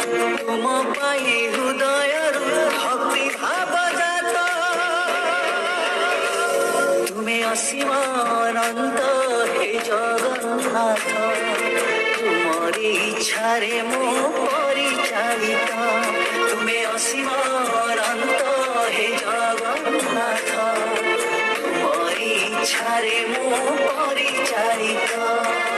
ତୁମ ପାଇଁ ହୃଦୟରୁ ଭକ୍ତି ଭାବ ଜାତ, ତୁମେ ଅସୀମ ଅନନ୍ତ ହେ ଜଗନ୍ନାଥ, ତୁମରି ଇଚ୍ଛାରେ ମୁଁ ପରିଚାଳିତ, ତୁମେ ଅସୀମ ଅନନ୍ତ ହେ ଜଗନ୍ନାଥ, ତୁମରି ଇଚ୍ଛାରେ ମୁଁ ପରିଚାଳିତ।